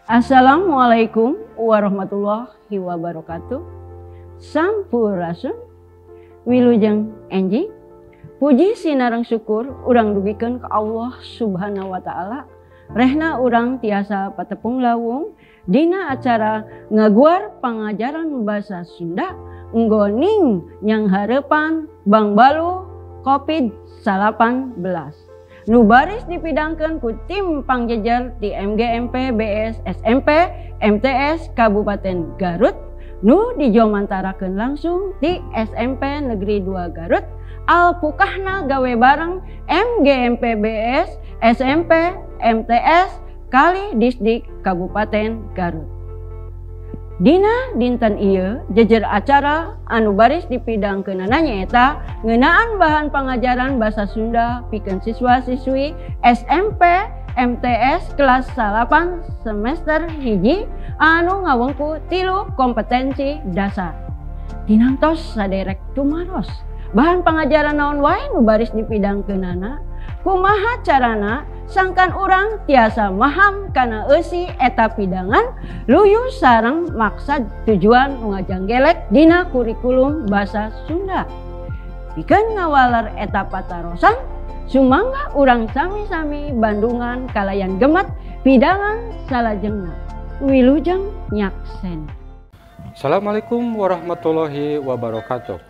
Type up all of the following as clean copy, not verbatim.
Assalamualaikum warahmatullahi wabarakatuh. Sampurasun, wilujeng enjing. Puji sinareng syukur urang dugikeun ka Allah Subhanahu wa taala. Rehna urang tiasa patepung lawung dina acara ngaguar pangajaran basa Sunda nggoning nyang hareupan Bang Balu COVID-19. Nu baris dipidangkeun ku tim pangjejer di MGMP BS SMP MTS Kabupaten Garut, nu dijomantarakeun langsung di SMP Negeri 2 Garut. Alpukahna gawe bareng MGMP BS SMP MTS Kali Disdik Kabupaten Garut. Dina dinten ieu jejer acara anu baris dipidangkeunana nyaeta ngeunaan bahan pangajaran basa Sunda pikeun siswa-siswi SMP MTS kelas 8 semester 1 anu ngawengku 3 kompetensi dasar. Dinangtos saderek tumaros bahan pangajaran naon wae nu baris dipidangkeunana, kumaha carana sangkan urang tiasa maham kana eusi eta pidangan luyu sareng maksad tujuan nu ngajanggelek dina kurikulum basa Sunda. Pikeun ngawaler eta patarosan, sumangga urang sami-sami bandungan kalayan gemet pidangan salajengna. Wilujeng nyaksen. Assalamualaikum warahmatullahi wabarakatuh.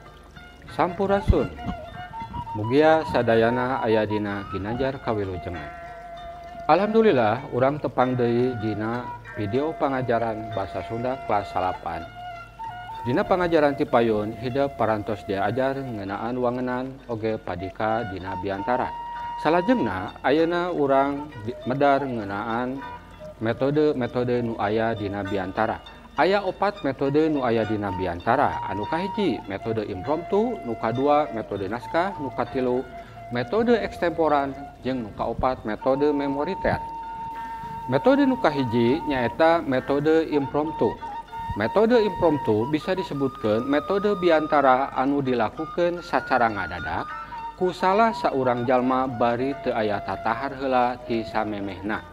Sampurasun. Mugia sadayana aya dina ginanjar kawilujengan. Alhamdulillah urang tepang deui dina video pangajaran basa Sunda kelas 8. Dina pangajaran ti payun hideuk parantos diajar ngeunaan wangenan oge padika dina biantara. Salajengna ayeuna urang medar ngeunaan metode-metode nu aya dina biantara. Aya 4 metode nu aya dina biantara. Anu kahiji metode impromptu, nu kadua metode naskah, nu katilu metode ekstemporan, jeung nu kaopat metode memoriter. Metode nu kahiji nyaeta metode impromptu. Metode impromptu bisa disebutkeun metode biantara anu dilakukeun sacara ngadadak ku salah saurang jalma bari teu aya tatahar heula ti samemehna.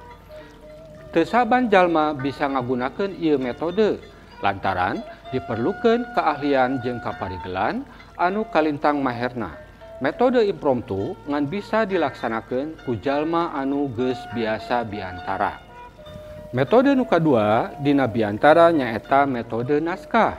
Teu saban jalma bisa ngagunakeun ieu metode lantaran diperlukeun keahlian jeung kaparigelan anu kalintang maherna. Metode impromptu ngan bisa dilaksanakeun ku jalma anu geus biasa biantara. Metode nu kadua dina biantara nyaeta metode naskah.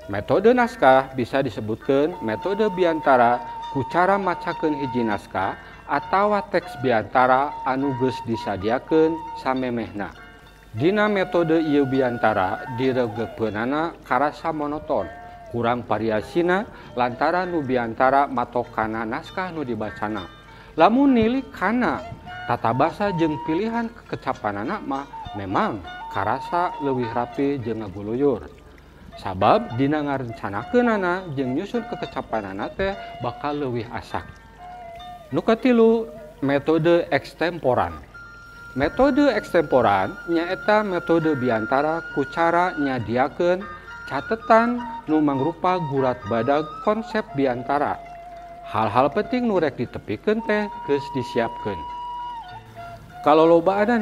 Metode naskah bisa disebutkeun metode biantara ku cara macakeun hiji naskah atawa teks biantara anu geus disadiakeun samemehna. Dina metode ieu biantara diregepeunana karasa monoton, kurang variasina lantaran nu biantara matok kana naskah nu dibacana. Lamun nilik kana tata basa jeung pilihan kekecapanana mah memang karasa leuwih rapi jeung ngaguluyur. Sabab dina ngarencanakeunana jeung nyusun kekecapanana teh bakal leuwih asak. Nu katilu metode ekstemporan. Metode ekstemporan nyaeta metode biantara ku cara nyadiakeun catetan nu mangrupa gurat badag konsep biantara. Hal-hal penting nu rek ditepikeun teh geus disiapkeun. Kalolobaan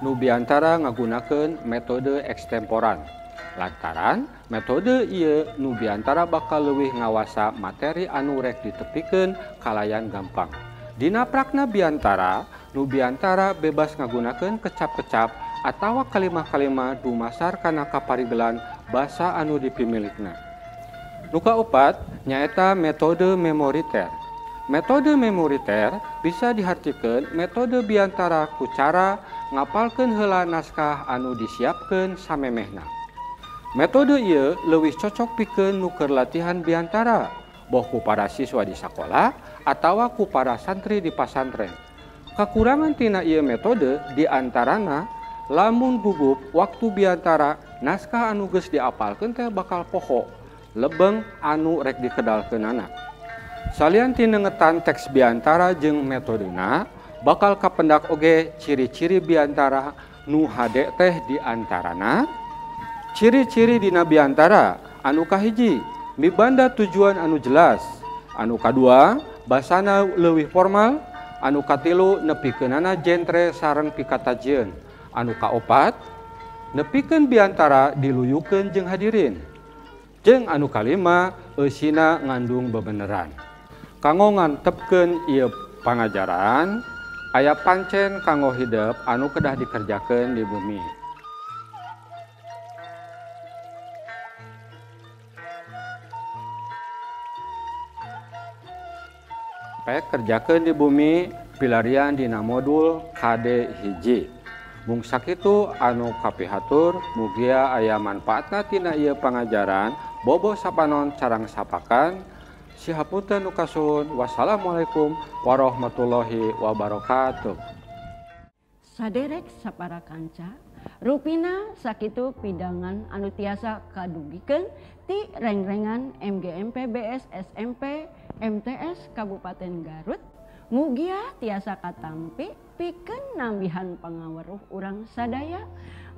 nu biantara ngagunakeun metode ekstemporan. Lantaran metode ieu nu biantara bakal leuwih ngawasa materi anu rek ditepikeun kalayan gampang. Dina prakna biantara, nu biantara bebas ngagunakeun kecap-kecap atawa kalimah-kalimah dumasar kana kaparigelan basa anu dipimilikna. Nu kaopat nyaeta metode memoriter. Metode memoriter bisa dihartikeun metode biantara ku cara ngapalkeun heula naskah anu disiapkeun samemehna. Metode ieu leuwih cocok pikeun nu keur latihan biantara, boh ku para siswa di sakola atawa ku para santri di pasantren. Kakurangan tina ieu metode diantarana lamun gugup waktu biantara naskah anu geus diapalkeun teh bakal poho, lebeng anu rek dikedalkeunana. Salian tinengetan teks biantara jeung metodena bakal kapendak oge ciri-ciri biantara nu hade teh diantarana. Ciri-ciri dina biantara anu kahiji mibanda tujuan anu jelas, anu kadua basana leuwih formal, anu katilu nepikeunana genre sareng pikatajeun, anu kaopat nepikeun biantara diluyukeun jeung hadirin. Jeung anu kalima eusina ngandung bebeneran. Kanggo ngantepkeun ieu pangajaran, aya pancen kanggo hidup anu kedah dikerjakeun di bumi. Pek kerjakeun di bumi pilarian dina modul KD hiji. Mung sakitu anu kapihatur mugia aya manfaatna tina ieu pangajaran bobo sapanon carang sapakan. Sihapunten nu kasuhun. Wassalamualaikum warahmatullahi wabarakatuh. Saderek sapara kanca, rupina sakitu pidangan anu tiasa kadugikeun ti rengrengan MGMP BS SMP MTS Kabupaten Garut. Mugia tiasa katampi pikeun nambihan pangaweruh urang sadaya.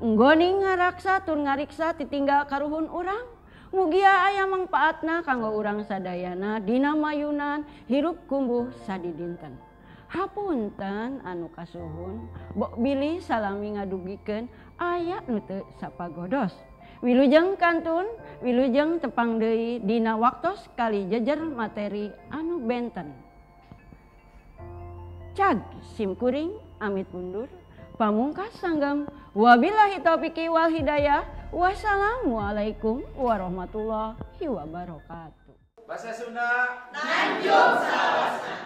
Nggoni ngaraksa tur ngariksa titinggal karuhun urang. Mugia aya mangpaatna kanggo urang sadayana dina mayunan hirup kumbuh sadidinten. Hapunten anu kasuhun, bok bilih salami ngadugikeun aya nu teu sapagodos. Wilujeng kantun, wilujeng tepang deui dina waktos kali jejer materi anu benten. Cag simkuring amit mundur, pamungkas sanggam, wabillahi taufiq wal hidayah. Wassalamualaikum warahmatullahi wabarakatuh. Bahasa Sunda Tanjung Salawasna.